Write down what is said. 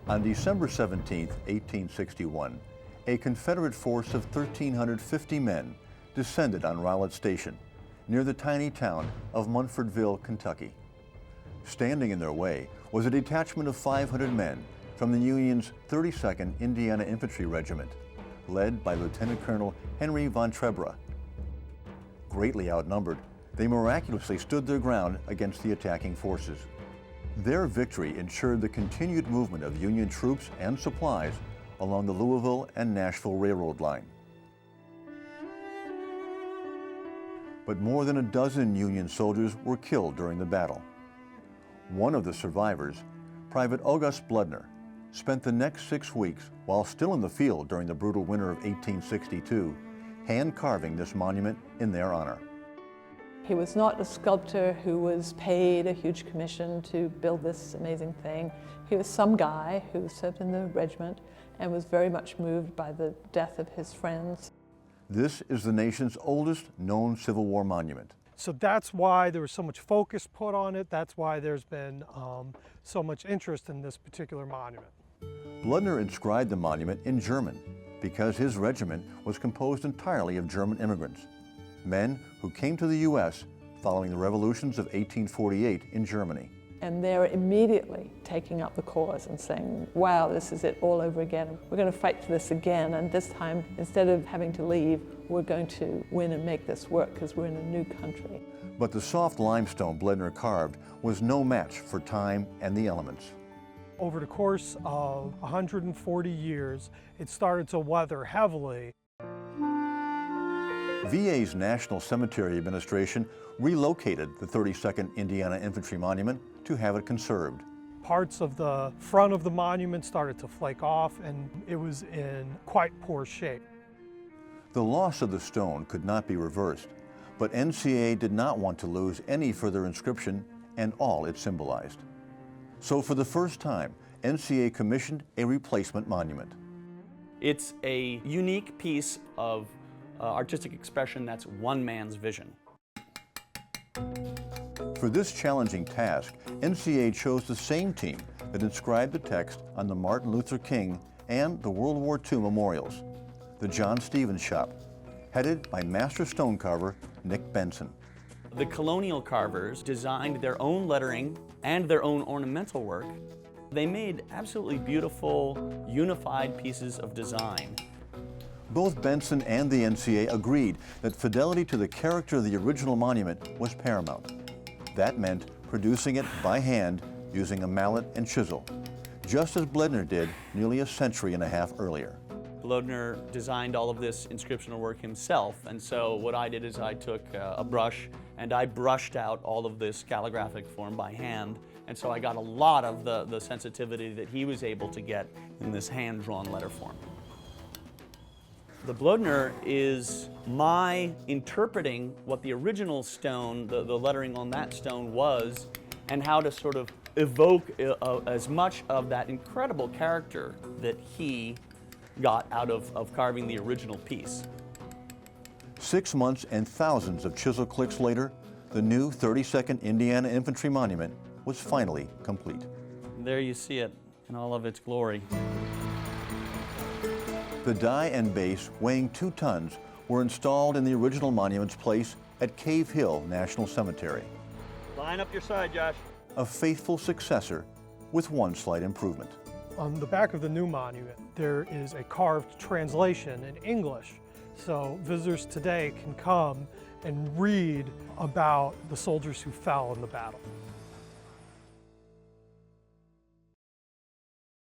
On December 17, 1861, a Confederate force of 1,350 men descended on Rowlett Station, near the tiny town of Munfordville, Kentucky. Standing in their way was a detachment of 500 men from the Union's 32nd Indiana Infantry Regiment, led by Lieutenant Colonel Henry von Trebra. Greatly outnumbered, they miraculously stood their ground against the attacking forces. Their victory ensured the continued movement of Union troops and supplies along the Louisville and Nashville Railroad line. But more than a dozen Union soldiers were killed during the battle. One of the survivors, Private August Bleodner, spent the next 6 weeks while still in the field during the brutal winter of 1862, hand-carving this monument in their honor. He was not a sculptor who was paid a huge commission to build this amazing thing. He was some guy who served in the regiment and was very much moved by the death of his friends. This is the nation's oldest known Civil War monument. So that's why there was so much focus put on it. That's why there's been so much interest in this particular monument. Bleodner inscribed the monument in German because his regiment was composed entirely of German immigrants, men who came to the U.S. following the revolutions of 1848 in Germany. And they're immediately taking up the cause and saying, wow, this is it all over again. We're going to fight for this again, and this time, instead of having to leave, we're going to win and make this work because we're in a new country. But the soft limestone Bleodner carved was no match for time and the elements. Over the course of 140 years, it started to weather heavily. VA's National Cemetery Administration relocated the 32nd Indiana Infantry Monument to have it conserved. Parts of the front of the monument started to flake off, and it was in quite poor shape. The loss of the stone could not be reversed, but NCA did not want to lose any further inscription and all it symbolized. So for the first time, NCA commissioned a replacement monument. It's a unique piece of artistic expression that's one man's vision. For this challenging task, NCA chose the same team that inscribed the text on the Martin Luther King and the World War II memorials, the John Stevens Shop, headed by master stonecarver Nick Benson. The colonial carvers designed their own lettering and their own ornamental work. They made absolutely beautiful, unified pieces of design. Both Benson and the NCA agreed that fidelity to the character of the original monument was paramount. That meant producing it by hand using a mallet and chisel, just as Bleodner did nearly a century and a half earlier. Bleodner designed all of this inscriptional work himself, and so what I did is I took a brush and I brushed out all of this calligraphic form by hand, and so I got a lot of the sensitivity that he was able to get in this hand-drawn letter form. The Bleodner is my interpreting what the original stone, the lettering on that stone was, and how to sort of evoke as much of that incredible character that he got out of carving the original piece. 6 months and thousands of chisel clicks later, the new 32nd Indiana Infantry Monument was finally complete. There you see it in all of its glory. The die and base, weighing 2 tons, were installed in the original monument's place at Cave Hill National Cemetery. Line up your side, Josh. A faithful successor with one slight improvement. On the back of the new monument, there is a carved translation in English, so visitors today can come and read about the soldiers who fell in the battle.